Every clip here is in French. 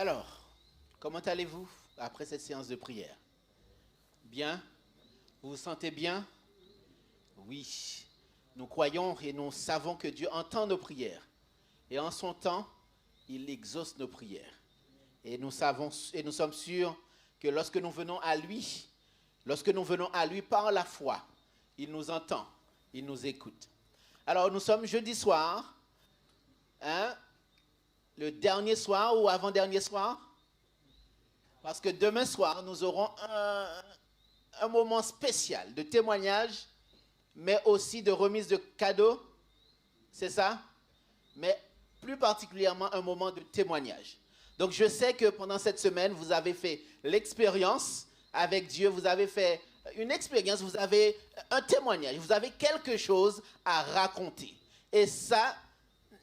Alors, comment allez-vous après cette séance de prière? Bien? Vous vous sentez bien? Oui. Nous croyons et nous savons que Dieu entend nos prières. Et en son temps, il exauce nos prières. Et nous sommes sûrs que lorsque nous venons à lui par la foi, il nous entend, il nous écoute. Alors, nous sommes jeudi soir, le dernier soir ou avant-dernier soir, parce que demain soir, nous aurons un moment spécial de témoignage, mais aussi de remise de cadeaux, c'est ça? Mais plus particulièrement un moment de témoignage. Donc je sais que pendant cette semaine, vous avez fait l'expérience avec Dieu, vous avez fait une expérience, vous avez un témoignage, vous avez quelque chose à raconter. Et ça,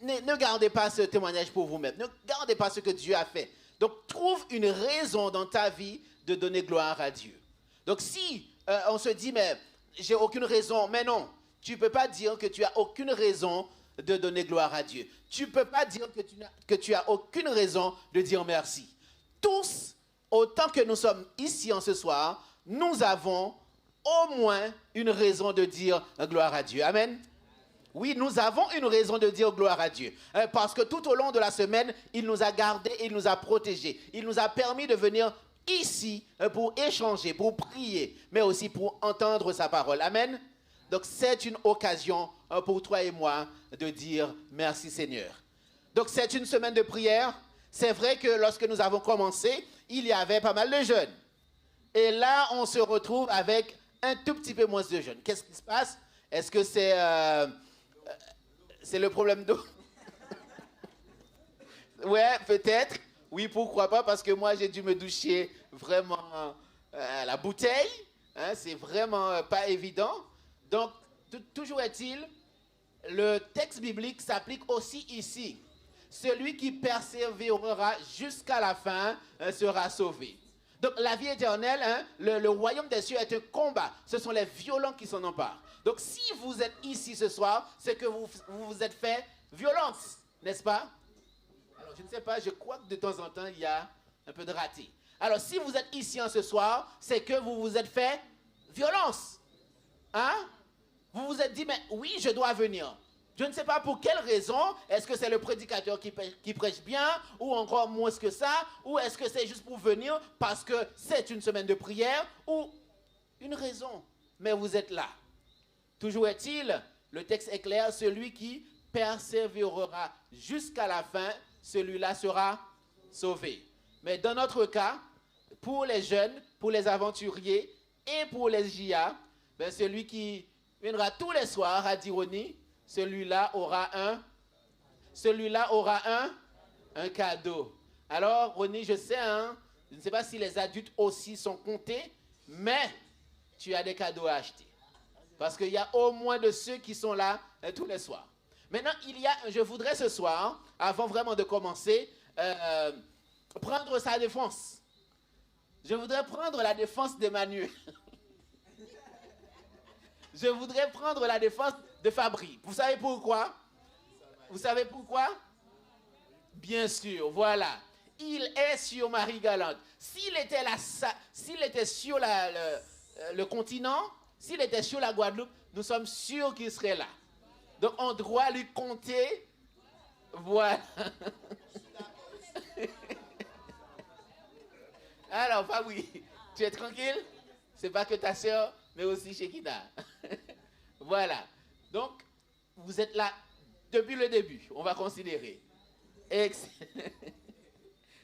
ne gardez pas ce témoignage pour vous-même, ne gardez pas ce que Dieu a fait. Donc trouve une raison dans ta vie de donner gloire à Dieu. Donc si on se dit, mais j'ai aucune raison, mais non, tu ne peux pas dire que tu as aucune raison de donner gloire à Dieu. Tu ne peux pas dire que tu as aucune raison de dire merci. Tous, autant que nous sommes ici en ce soir, nous avons au moins une raison de dire gloire à Dieu. Amen. Oui, nous avons une raison de dire gloire à Dieu. Parce que tout au long de la semaine, il nous a gardés, il nous a protégés. Il nous a permis de venir ici pour échanger, pour prier, mais aussi pour entendre sa parole. Amen. Donc c'est une occasion pour toi et moi de dire merci Seigneur. Donc c'est une semaine de prière. C'est vrai que lorsque nous avons commencé, il y avait pas mal de jeunes. Et là, on se retrouve avec un tout petit peu moins de jeunes. Qu'est-ce qui se passe? Est-ce que c'est le problème d'eau? Ouais, peut-être. Oui, pourquoi pas, parce que moi, j'ai dû me doucher vraiment à la bouteille. Hein, c'est vraiment pas évident. Donc, toujours est-il, le texte biblique s'applique aussi ici. Celui qui persévérera jusqu'à la fin sera sauvé. Donc, la vie éternelle, le royaume des cieux est un combat. Ce sont les violents qui s'en emparent. Donc, si vous êtes ici ce soir, c'est que vous vous êtes fait violence, n'est-ce pas? Alors, je ne sais pas, je crois que de temps en temps, il y a un peu de raté. Alors, si vous êtes ici ce soir, c'est que vous vous êtes fait violence. Hein? Vous vous êtes dit, mais oui, je dois venir. Je ne sais pas pour quelle raison. Est-ce que c'est le prédicateur qui prêche bien, ou encore moins que ça, ou est-ce que c'est juste pour venir parce que c'est une semaine de prière, ou une raison. Mais vous êtes là. Toujours est-il, le texte est clair, celui qui persévérera jusqu'à la fin, celui-là sera sauvé. Mais dans notre cas, pour les jeunes, pour les aventuriers et pour les JA, ben celui qui viendra tous les soirs à Dironi, celui-là aura un cadeau. Alors, Ronnie, je sais, je ne sais pas si les adultes aussi sont comptés, mais tu as des cadeaux à acheter. Parce qu'il y a au moins de ceux qui sont là tous les soirs. Maintenant, je voudrais ce soir, avant vraiment de commencer, prendre sa défense. Je voudrais prendre la défense d'Emmanuel. Je voudrais prendre la défense de Fabri. Vous savez pourquoi? Vous savez pourquoi? Bien sûr, voilà. Il est sur Marie-Galante. S'il était sur le continent, s'il était sur la Guadeloupe, nous sommes sûrs qu'il serait là. Donc on doit lui compter. Voilà. Alors, Fabri, tu es tranquille? C'est pas que ta sœur, mais aussi Shekina. Voilà. Donc, vous êtes là depuis le début, on va considérer.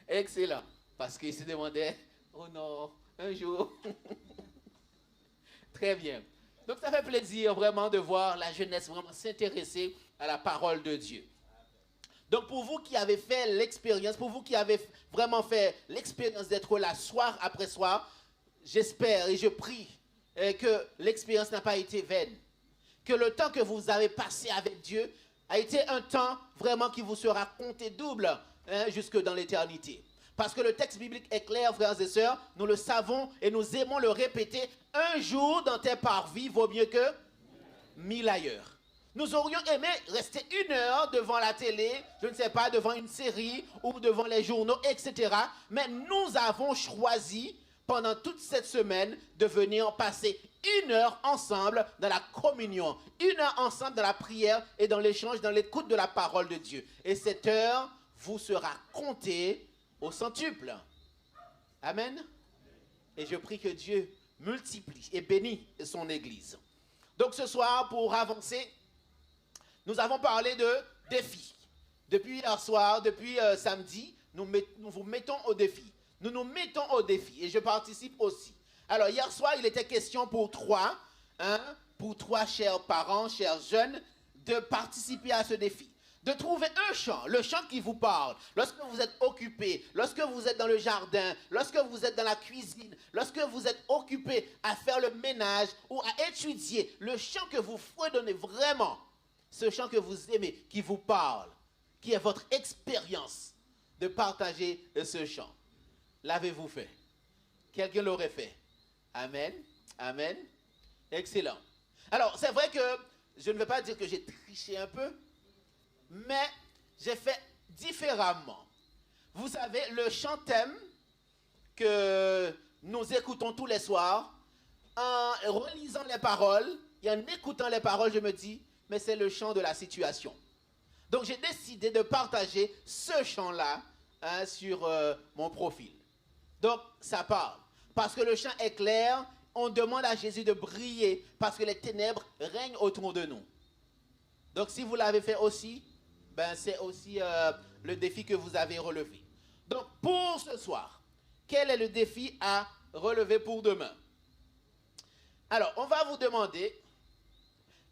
Excellent. Parce qu'il se demandait, oh non, un jour. Très bien. Donc, ça fait plaisir vraiment de voir la jeunesse vraiment s'intéresser à la parole de Dieu. Donc, pour vous qui avez fait l'expérience, pour vous qui avez vraiment fait l'expérience d'être là soir après soir, j'espère et je prie que l'expérience n'a pas été vaine. Que le temps que vous avez passé avec Dieu a été un temps vraiment qui vous sera compté double jusque dans l'éternité. Parce que le texte biblique est clair, frères et sœurs, nous le savons et nous aimons le répéter. Un jour dans tes parvis vaut mieux que 1000 ailleurs. Nous aurions aimé rester 1 heure devant la télé, je ne sais pas, devant une série ou devant les journaux, etc. Mais nous avons choisi pendant toute cette semaine de venir passer 1 heure ensemble dans la communion, 1 heure ensemble dans la prière et dans l'échange, dans l'écoute de la parole de Dieu. Et cette heure vous sera comptée au centuple. Amen. Et je prie que Dieu multiplie et bénisse son Église. Donc ce soir, pour avancer, nous avons parlé de défis. Depuis hier soir, depuis samedi, nous vous mettons au défi. Nous nous mettons au défi et je participe aussi. Alors hier soir, il était question pour trois chers parents, chers jeunes, de participer à ce défi. De trouver un chant, le chant qui vous parle. Lorsque vous êtes occupé, lorsque vous êtes dans le jardin, lorsque vous êtes dans la cuisine, lorsque vous êtes occupé à faire le ménage ou à étudier, le chant que vous fredonnez vraiment, ce chant que vous aimez, qui vous parle, qui est votre expérience, de partager ce chant. L'avez-vous fait? Quelqu'un l'aurait fait? Amen. Amen. Excellent. Alors, c'est vrai que je ne veux pas dire que j'ai triché un peu, mais j'ai fait différemment. Vous savez, le chant thème que nous écoutons tous les soirs, en relisant les paroles et en écoutant les paroles, je me dis, mais c'est le chant de la situation. Donc j'ai décidé de partager ce chant-là sur mon profil. Donc ça parle. Parce que le chant est clair, on demande à Jésus de briller parce que les ténèbres règnent autour de nous. Donc si vous l'avez fait aussi, ben, c'est aussi le défi que vous avez relevé. Donc pour ce soir, quel est le défi à relever pour demain? Alors on va vous demander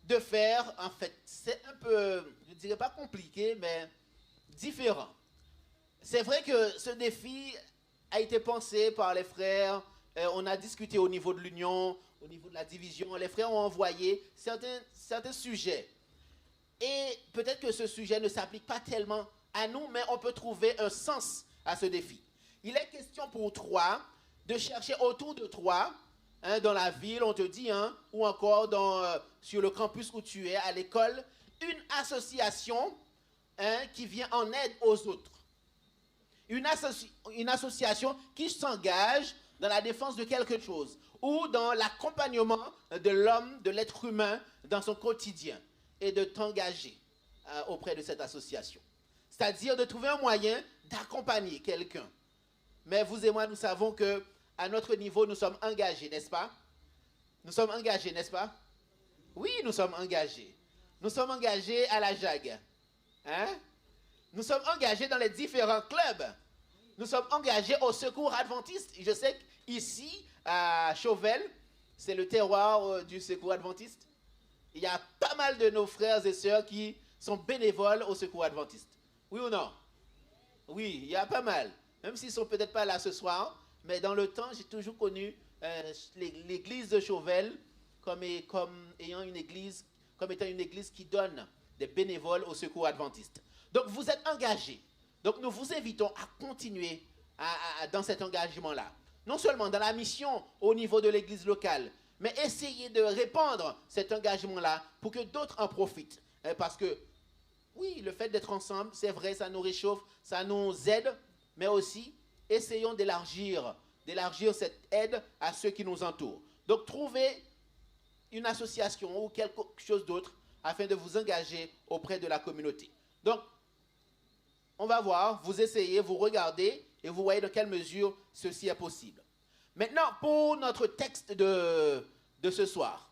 de faire, en fait, c'est un peu, je ne dirais pas compliqué, mais différent. C'est vrai que ce défi a été pensé par les frères, on a discuté au niveau de l'union, au niveau de la division, les frères ont envoyé certains sujets. Et peut-être que ce sujet ne s'applique pas tellement à nous, mais on peut trouver un sens à ce défi. Il est question pour toi de chercher autour de toi, dans la ville, on te dit, ou encore sur le campus où tu es, à l'école, une association qui vient en aide aux autres. Une association qui s'engage dans la défense de quelque chose ou dans l'accompagnement de l'homme, de l'être humain dans son quotidien et de t'engager auprès de cette association. C'est-à-dire de trouver un moyen d'accompagner quelqu'un. Mais vous et moi, nous savons que à notre niveau, nous sommes engagés, n'est-ce pas? Nous sommes engagés, n'est-ce pas? Oui, nous sommes engagés. Nous sommes engagés à la JAG. Nous sommes engagés dans les différents clubs. Nous sommes engagés au Secours Adventiste. Je sais qu'ici, à Chauvel, c'est le terroir du Secours Adventiste. Il y a pas mal de nos frères et sœurs qui sont bénévoles au Secours Adventiste. Oui ou non? Oui, il y a pas mal. Même s'ils ne sont peut-être pas là ce soir, mais dans le temps, j'ai toujours connu l'église de Chauvel comme étant une église qui donne des bénévoles au Secours Adventiste. Donc vous êtes engagés. Donc nous vous invitons à continuer dans cet engagement-là. Non seulement dans la mission au niveau de l'église locale, mais essayez de répandre cet engagement-là pour que d'autres en profitent. Parce que, oui, le fait d'être ensemble, c'est vrai, ça nous réchauffe, ça nous aide, mais aussi, essayons d'élargir cette aide à ceux qui nous entourent. Donc, trouvez une association ou quelque chose d'autre afin de vous engager auprès de la communauté. Donc, on va voir, vous essayez, vous regardez et vous voyez dans quelle mesure ceci est possible. Maintenant, pour notre texte de ce soir.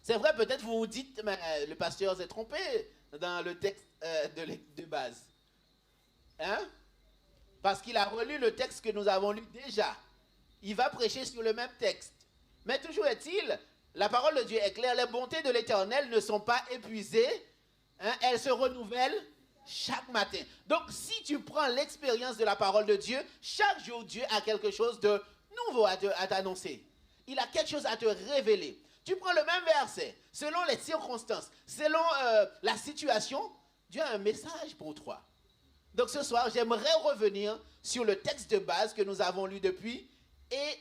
C'est vrai, peut-être vous vous dites, mais le pasteur s'est trompé dans le texte de base. Parce qu'il a relu le texte que nous avons lu déjà. Il va prêcher sur le même texte. Mais toujours est-il, la parole de Dieu est claire, les bontés de l'Éternel ne sont pas épuisées, elles se renouvellent chaque matin. Donc, si tu prends l'expérience de la parole de Dieu, chaque jour, Dieu a quelque chose de nouveau à t'annoncer. Il a quelque chose à te révéler. Tu prends le même verset, selon les circonstances, selon la situation, Dieu a un message pour toi. Donc ce soir, j'aimerais revenir sur le texte de base que nous avons lu depuis et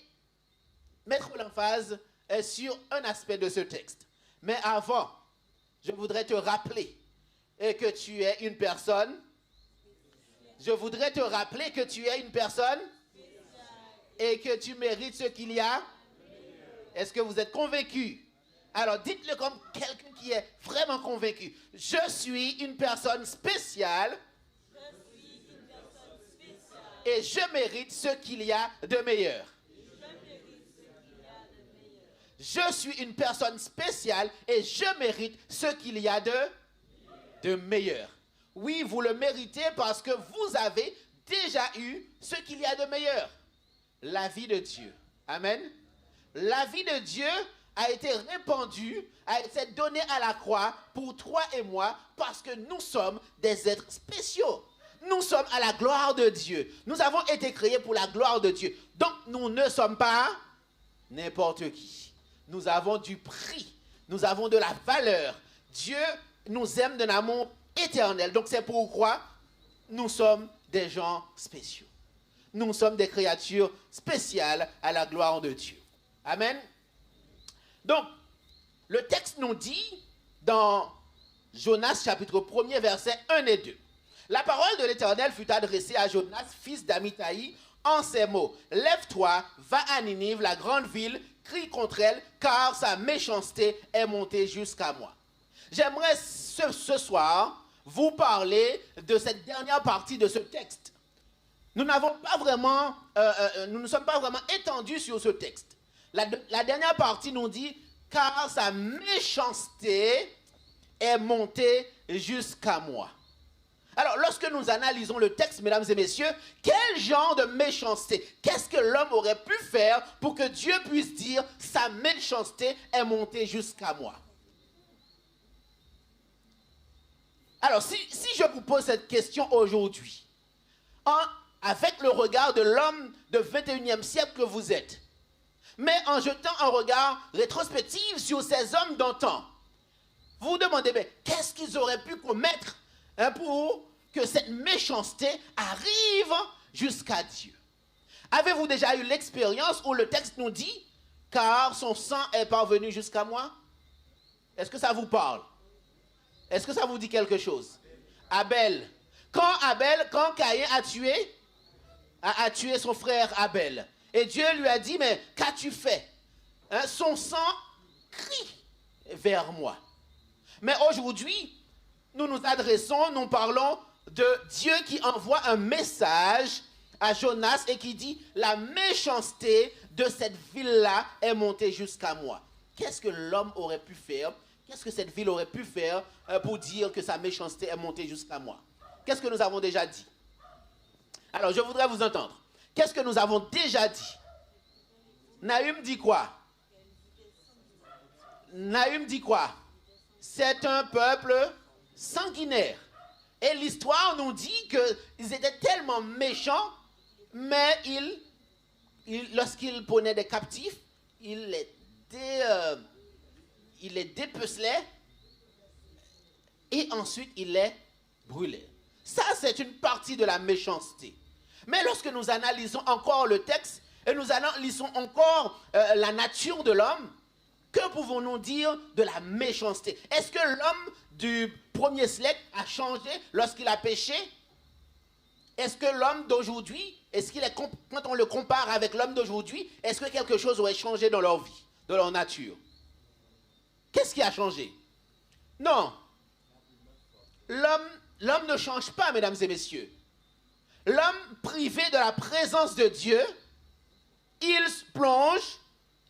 mettre l'emphase sur un aspect de ce texte. Mais avant Je voudrais te rappeler que tu es une personne. Je voudrais te rappeler que tu es une personne et que tu mérites ce qu'il y a. Est-ce que vous êtes convaincu? Alors dites-le comme quelqu'un qui est vraiment convaincu. Je suis une personne spéciale et je mérite ce qu'il y a de meilleur. Je suis une personne spéciale et je mérite ce qu'il y a de meilleur. Oui, vous le méritez parce que vous avez déjà eu ce qu'il y a de meilleur. La vie de Dieu. Amen. La vie de Dieu a été répandue, a été donnée à la croix pour toi et moi parce que nous sommes des êtres spéciaux. Nous sommes à la gloire de Dieu. Nous avons été créés pour la gloire de Dieu. Donc, nous ne sommes pas n'importe qui. Nous avons du prix. Nous avons de la valeur. Dieu nous aime d'un amour éternel. Donc, c'est pourquoi nous sommes des gens spéciaux. Nous sommes des créatures spéciales à la gloire de Dieu. Amen. Donc, le texte nous dit dans Jonas chapitre 1er, versets 1 et 2. La parole de l'Éternel fut adressée à Jonas, fils d'Amithaï, en ces mots. Lève-toi, va à Ninive, la grande ville, crie contre elle, car sa méchanceté est montée jusqu'à moi. J'aimerais ce soir vous parler de cette dernière partie de ce texte. Nous ne sommes pas vraiment étendus sur ce texte. La dernière partie nous dit, car sa méchanceté est montée jusqu'à moi. Alors, lorsque nous analysons le texte, mesdames et messieurs, quel genre de méchanceté? Qu'est-ce que l'homme aurait pu faire pour que Dieu puisse dire, sa méchanceté est montée jusqu'à moi? Alors, si je vous pose cette question aujourd'hui, avec le regard de l'homme du 21e siècle que vous êtes, mais en jetant un regard rétrospectif sur ces hommes d'antan, vous vous demandez, mais qu'est-ce qu'ils auraient pu commettre pour que cette méchanceté arrive jusqu'à Dieu? Avez-vous déjà eu l'expérience où le texte nous dit, car son sang est parvenu jusqu'à moi? Est-ce que ça vous parle? Est-ce que ça vous dit quelque chose? Abel. Quand Caïn a tué son frère Abel, et Dieu lui a dit, mais qu'as-tu fait? Son sang crie vers moi. Mais aujourd'hui, nous parlons de Dieu qui envoie un message à Jonas et qui dit, la méchanceté de cette ville-là est montée jusqu'à moi. Qu'est-ce que l'homme aurait pu faire? Qu'est-ce que cette ville aurait pu faire pour dire que sa méchanceté est montée jusqu'à moi? Qu'est-ce que nous avons déjà dit? Alors, je voudrais vous entendre. Qu'est-ce que nous avons déjà dit? Nahum dit quoi? Nahum dit quoi? C'est un peuple sanguinaire. Et l'histoire nous dit qu'ils étaient tellement méchants, mais lorsqu'ils prenaient des captifs, ils les dépecelaient et ensuite ils les brûlaient. Ça, c'est une partie de la méchanceté. Mais lorsque nous analysons encore le texte et nous analysons encore la nature de l'homme, que pouvons-nous dire de la méchanceté? Est-ce que l'homme du premier siècle a changé lorsqu'il a péché? Est-ce que l'homme d'aujourd'hui, quand on le compare avec l'homme d'aujourd'hui, est-ce que quelque chose aurait changé dans leur vie, dans leur nature? Qu'est-ce qui a changé? Non. L'homme ne change pas, mesdames et messieurs. L'homme privé de la présence de Dieu, il plonge,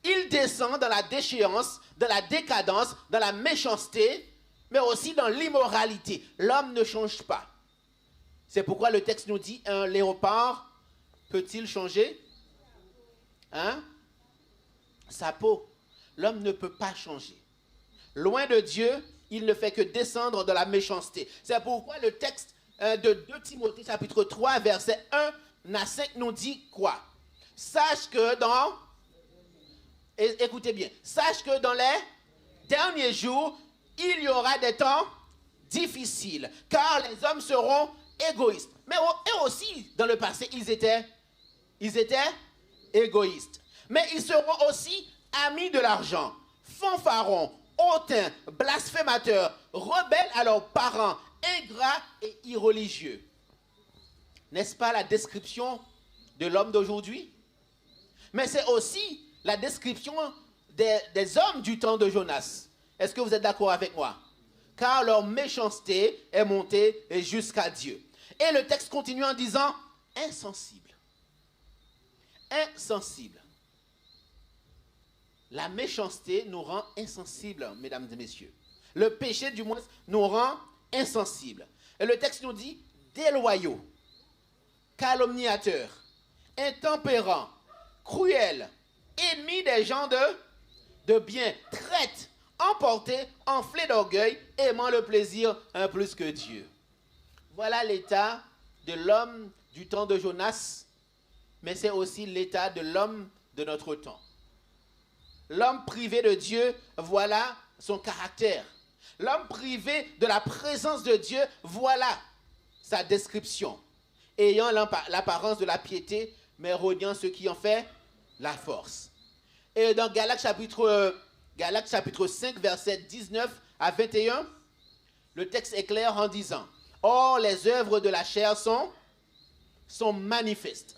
il descend dans la déchéance, dans la décadence, dans la méchanceté, mais aussi dans l'immoralité. L'homme ne change pas. C'est pourquoi le texte nous dit, un léopard peut-il changer sa peau? L'homme ne peut pas changer. Loin de Dieu, il ne fait que descendre dans la méchanceté. C'est pourquoi le texte de 2 Timothée chapitre 3, verset 1 à 5 nous dit quoi? Sache que écoutez bien, sache que dans les derniers jours, il y aura des temps difficiles, car les hommes seront égoïstes. Mais eux aussi, dans le passé, ils étaient égoïstes. Mais ils seront aussi amis de l'argent, fanfarons, hautains, blasphémateurs, rebelles à leurs parents, ingrats et irreligieux. N'est-ce pas la description de l'homme d'aujourd'hui? Mais c'est aussi la description des hommes du temps de Jonas. Est-ce que vous êtes d'accord avec moi? Car leur méchanceté est montée jusqu'à Dieu. Et le texte continue en disant insensible. Insensible. La méchanceté nous rend insensibles, mesdames et messieurs. Le péché, du moins, nous rend insensibles. Et le texte nous dit déloyaux, calomniateurs, intempérants, cruels, ennemis des gens de bien, traîtres, emportés, enflés d'orgueil, aimant le plaisir plus que Dieu. Voilà l'état de l'homme du temps de Jonas, mais c'est aussi l'état de l'homme de notre temps. L'homme privé de Dieu, voilà son caractère. L'homme privé de la présence de Dieu, voilà sa description. Ayant l'apparence de la piété, mais reniant ce qui en fait la force. Et dans Galates chapitre 5, versets 19 à 21, le texte est clair en disant « Or, les œuvres de la chair sont manifestes.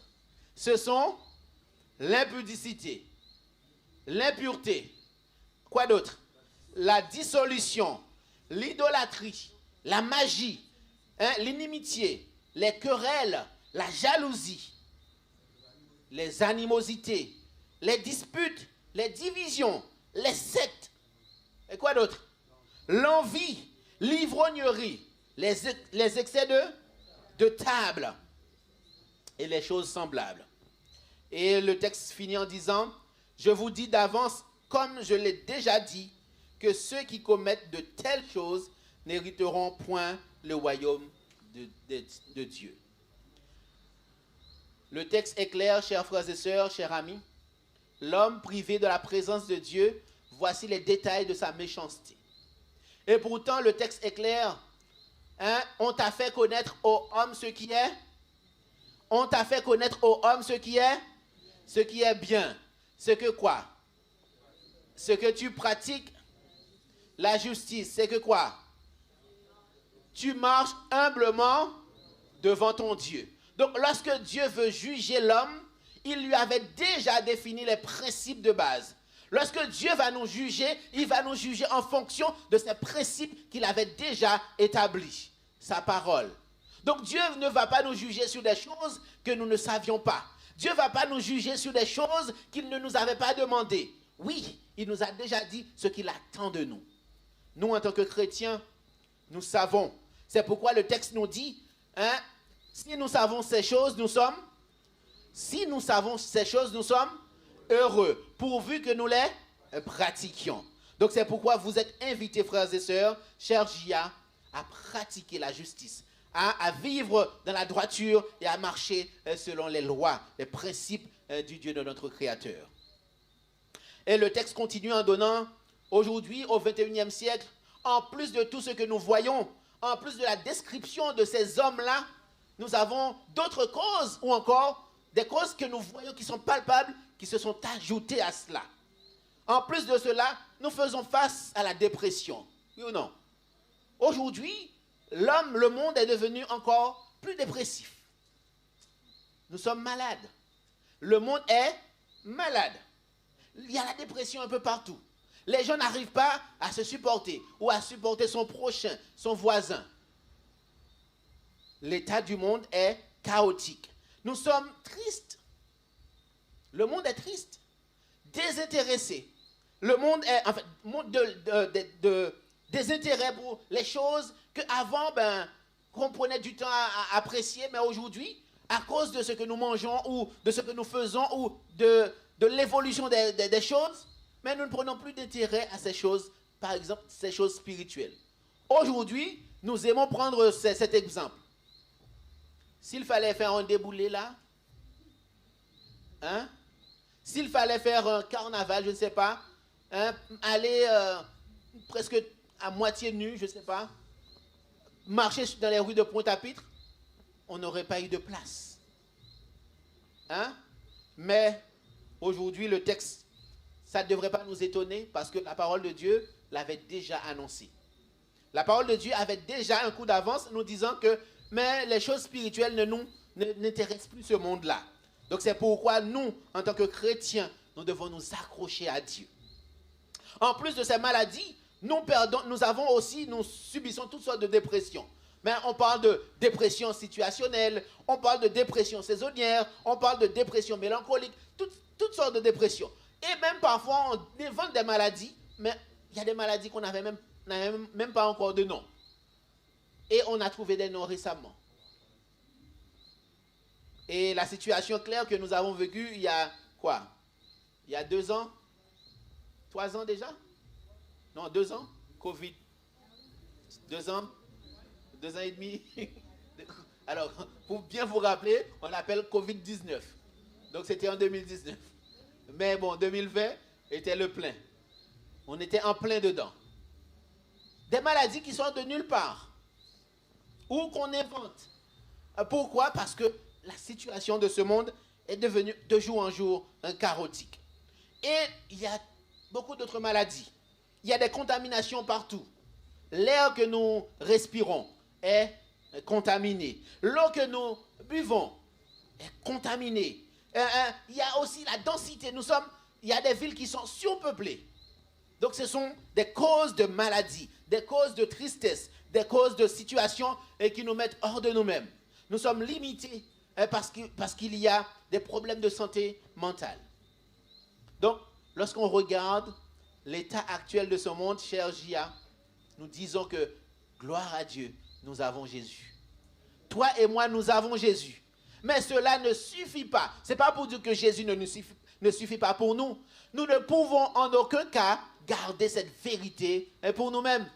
Ce sont l'impudicité, l'impureté, quoi d'autre? La dissolution, l'idolâtrie, la magie, l'inimitié, les querelles, la jalousie, les animosités, les disputes, les divisions, les sectes, et quoi d'autre? L'envie, l'ivrognerie, les excès de table et les choses semblables. Et le texte finit en disant « Je vous dis d'avance, comme je l'ai déjà dit, que ceux qui commettent de telles choses n'hériteront point le royaume de Dieu. » Le texte est clair, chers frères et sœurs, chers amis. L'homme privé de la présence de Dieu, voici les détails de sa méchanceté. Et pourtant, le texte est clair. On t'a fait connaître aux hommes ce qui est. On t'a fait connaître aux hommes ce qui est bien. Ce que quoi? Ce que tu pratiques, la justice, c'est que quoi? Tu marches humblement devant ton Dieu. Donc, lorsque Dieu veut juger l'homme, il lui avait déjà défini les principes de base. Lorsque Dieu va nous juger, il va nous juger en fonction de ces principes qu'il avait déjà établis, sa parole. Donc, Dieu ne va pas nous juger sur des choses que nous ne savions pas. Dieu ne va pas nous juger sur des choses qu'il ne nous avait pas demandées. Oui, il nous a déjà dit ce qu'il attend de nous. Nous, en tant que chrétiens, nous savons. C'est pourquoi le texte nous dit, si nous savons ces choses, nous sommes heureux, pourvu que nous les pratiquions. Donc c'est pourquoi vous êtes invités, frères et sœurs, chers JA, à pratiquer la justice, à vivre dans la droiture et à marcher selon les lois, les principes du Dieu de notre Créateur. Et le texte continue en donnant, aujourd'hui, au 21e siècle, en plus de tout ce que nous voyons, en plus de la description de ces hommes-là, nous avons d'autres causes, ou encore des causes que nous voyons qui sont palpables, qui se sont ajoutées à cela. En plus de cela, nous faisons face à la dépression. Oui ou non? Aujourd'hui, le monde est devenu encore plus dépressif. Nous sommes malades. Le monde est malade. Il y a la dépression un peu partout. Les gens n'arrivent pas à se supporter ou à supporter son prochain, son voisin. L'état du monde est chaotique. Nous sommes tristes. Le monde est triste, désintéressé. Le monde est en fait désintérêt pour les choses qu'avant, qu'on prenait du temps à apprécier, mais aujourd'hui, à cause de ce que nous mangeons ou de ce que nous faisons ou de l'évolution des choses, mais nous ne prenons plus d'intérêt à ces choses, par exemple, ces choses spirituelles. Aujourd'hui, nous aimons prendre cet exemple. S'il fallait faire un déboulé là, s'il fallait faire un carnaval, je ne sais pas, aller presque à moitié nu, je ne sais pas, marcher dans les rues de Pointe-à-Pitre, on n'aurait pas eu de place. Mais aujourd'hui, le texte, ça ne devrait pas nous étonner parce que la parole de Dieu l'avait déjà annoncé. La parole de Dieu avait déjà un coup d'avance nous disant que mais les choses spirituelles n'intéressent plus ce monde-là. Donc c'est pourquoi nous, en tant que chrétiens, nous devons nous accrocher à Dieu. En plus de ces maladies, nous subissons toutes sortes de dépressions. Mais on parle de dépression situationnelle, on parle de dépression saisonnière, on parle de dépression mélancolique, toutes sortes de dépressions. Et même parfois, on invente des maladies, mais il y a des maladies qu'on n'avait même pas encore de nom. Et on a trouvé des noms récemment. Et la situation claire que nous avons vécue il y a quoi? Il y a 2 ans? 3 ans déjà? Non, 2 ans? Covid. 2 ans? 2 ans et demi? Alors, pour bien vous rappeler, on l'appelle Covid-19. Donc, c'était en 2019. Mais bon, 2020 était le plein. On était en plein dedans. Des maladies qui sont de nulle part. Ou qu'on invente. Pourquoi? Parce que la situation de ce monde est devenue de jour en jour chaotique. Et il y a beaucoup d'autres maladies. Il y a des contaminations partout. L'air que nous respirons est contaminé. L'eau que nous buvons est contaminée. Il y a aussi la densité. Il y a des villes qui sont surpeuplées. Donc ce sont des causes de maladies, des causes de tristesse, des causes de situations qui nous mettent hors de nous-mêmes. Nous sommes limités parce qu'il y a des problèmes de santé mentale. Donc, lorsqu'on regarde l'état actuel de ce monde, cher Gia, nous disons que, gloire à Dieu, nous avons Jésus. Toi et moi, nous avons Jésus. Mais cela ne suffit pas. Ce n'est pas pour dire que Jésus ne suffit pas pour nous. Nous ne pouvons en aucun cas garder cette vérité pour nous-mêmes.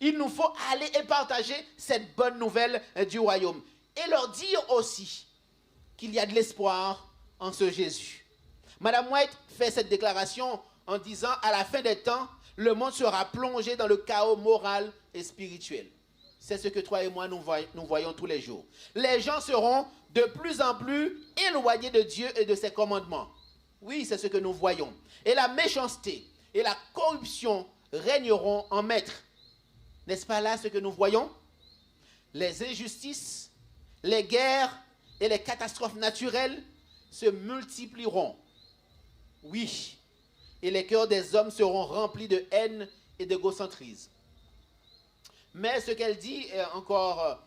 Il nous faut aller et partager cette bonne nouvelle du royaume. Et leur dire aussi qu'il y a de l'espoir en ce Jésus. Madame White fait cette déclaration en disant à la fin des temps, le monde sera plongé dans le chaos moral et spirituel. C'est ce que toi et moi nous voyons tous les jours. Les gens seront de plus en plus éloignés de Dieu et de ses commandements. Oui, c'est ce que nous voyons. Et la méchanceté et la corruption régneront en maître. N'est-ce pas là ce que nous voyons? Les injustices, les guerres et les catastrophes naturelles se multiplieront. Oui, et les cœurs des hommes seront remplis de haine et d'égocentrisme. Mais ce qu'elle dit est encore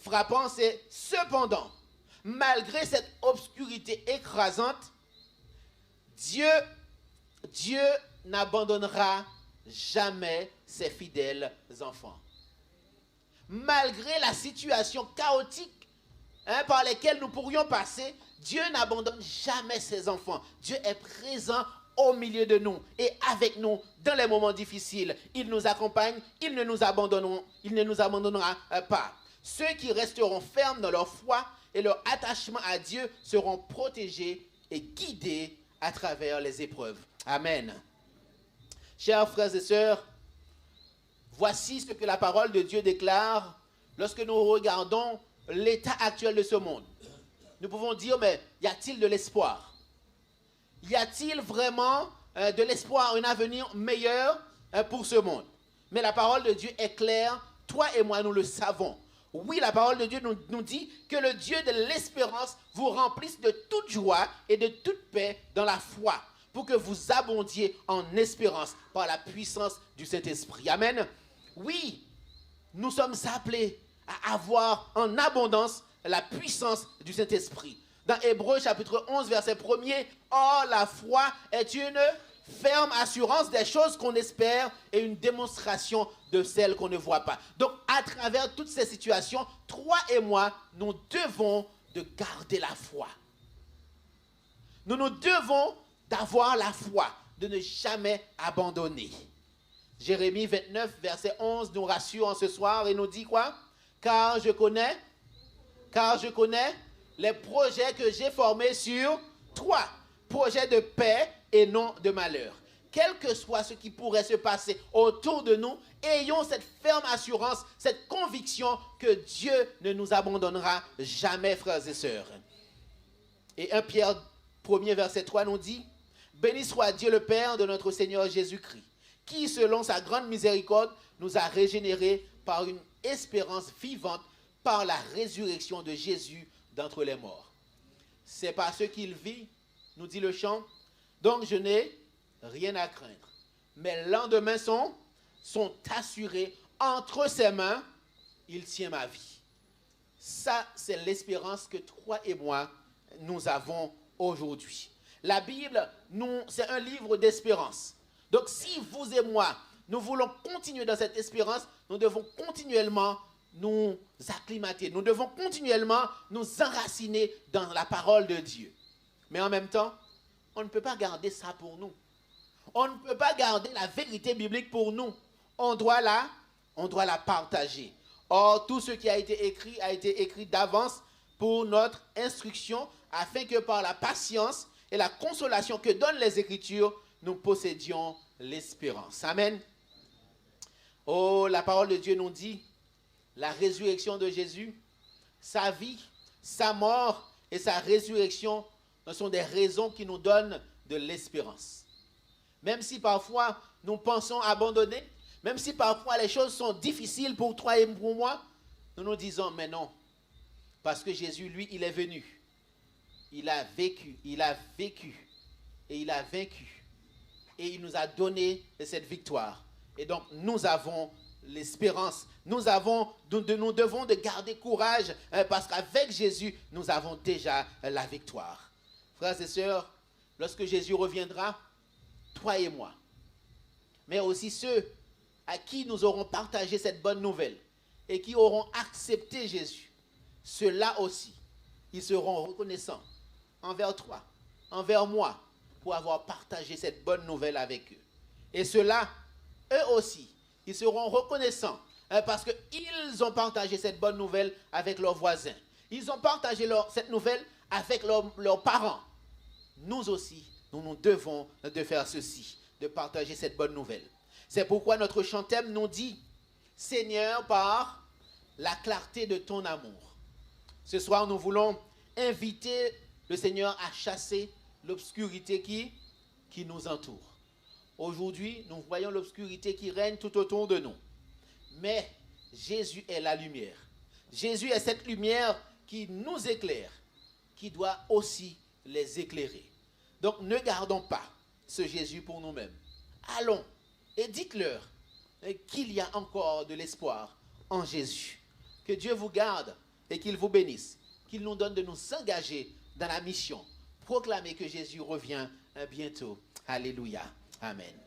frappant, c'est cependant, malgré cette obscurité écrasante, Dieu n'abandonnera jamais ses fidèles enfants. Malgré la situation chaotique par laquelle nous pourrions passer, Dieu n'abandonne jamais ses enfants. Dieu est présent au milieu de nous et avec nous dans les moments difficiles. Il nous accompagne, il ne nous abandonnera pas. Ceux qui resteront fermes dans leur foi et leur attachement à Dieu seront protégés et guidés à travers les épreuves. Amen. Chers frères et sœurs, voici ce que la parole de Dieu déclare lorsque nous regardons l'état actuel de ce monde. Nous pouvons dire, mais y a-t-il de l'espoir? Y a-t-il vraiment de l'espoir, un avenir meilleur pour ce monde? Mais la parole de Dieu est claire, toi et moi nous le savons. Oui, la parole de Dieu nous dit que le Dieu de l'espérance vous remplisse de toute joie et de toute paix dans la foi, pour que vous abondiez en espérance par la puissance du Saint-Esprit. Amen. Oui, nous sommes appelés à avoir en abondance la puissance du Saint-Esprit. Dans Hébreux chapitre 11, verset 1er, « Or, la foi est une ferme assurance des choses qu'on espère et une démonstration de celles qu'on ne voit pas. » Donc, à travers toutes ces situations, toi et moi, nous devons de garder la foi. Nous devons d'avoir la foi, de ne jamais abandonner. Jérémie 29, verset 11 nous rassure en ce soir et nous dit quoi? Car je connais les projets que j'ai formés sur toi, projets de paix et non de malheur. Quel que soit ce qui pourrait se passer autour de nous, ayons cette ferme assurance, cette conviction que Dieu ne nous abandonnera jamais, frères et sœurs. Et 1 Pierre 1er verset 3 nous dit, « Béni soit Dieu le Père de notre Seigneur Jésus-Christ, qui, selon sa grande miséricorde, nous a régénérés par une espérance vivante, par la résurrection de Jésus d'entre les morts. C'est par ce qu'il vit, nous dit le chant, donc je n'ai rien à craindre. Mes lendemains sont assurés entre ses mains, il tient ma vie. Ça, c'est l'espérance que toi et moi, nous avons aujourd'hui. La Bible, c'est un livre d'espérance. Donc, si vous et moi, nous voulons continuer dans cette espérance, nous devons continuellement nous acclimater. Nous devons continuellement nous enraciner dans la parole de Dieu. Mais en même temps, on ne peut pas garder ça pour nous. On ne peut pas garder la vérité biblique pour nous. On doit la partager. Or, tout ce qui a été écrit d'avance pour notre instruction, afin que par la patience et la consolation que donnent les Écritures, nous possédions l'espérance. Amen. Oh, la parole de Dieu nous dit, la résurrection de Jésus, sa vie, sa mort et sa résurrection, ce sont des raisons qui nous donnent de l'espérance. Même si parfois nous pensons abandonner, même si parfois les choses sont difficiles pour toi et pour moi, nous nous disons, mais non, parce que Jésus, lui, il est venu. Il a vécu et il a vaincu. Et il nous a donné cette victoire. Et donc, nous avons l'espérance. Nous devons de garder courage parce qu'avec Jésus, nous avons déjà la victoire. Frères et sœurs, lorsque Jésus reviendra, toi et moi, mais aussi ceux à qui nous aurons partagé cette bonne nouvelle et qui auront accepté Jésus, ceux-là aussi, ils seront reconnaissants envers toi, envers moi, pour avoir partagé cette bonne nouvelle avec eux. Et ceux-là, eux aussi, ils seront reconnaissants parce qu'ils ont partagé cette bonne nouvelle avec leurs voisins. Ils ont partagé cette nouvelle avec leurs parents. Nous aussi, nous devons de faire ceci, de partager cette bonne nouvelle. C'est pourquoi notre chantème nous dit, Seigneur, par la clarté de ton amour. Ce soir, nous voulons inviter le Seigneur à chasser l'obscurité qui nous entoure. Aujourd'hui, nous voyons l'obscurité qui règne tout autour de nous. Mais Jésus est la lumière. Jésus est cette lumière qui nous éclaire, qui doit aussi les éclairer. Donc, ne gardons pas ce Jésus pour nous-mêmes. Allons et dites-leur qu'il y a encore de l'espoir en Jésus. Que Dieu vous garde et qu'il vous bénisse. Qu'il nous donne de nous engager dans la mission. Proclamer que Jésus revient bientôt. Alléluia. Amen.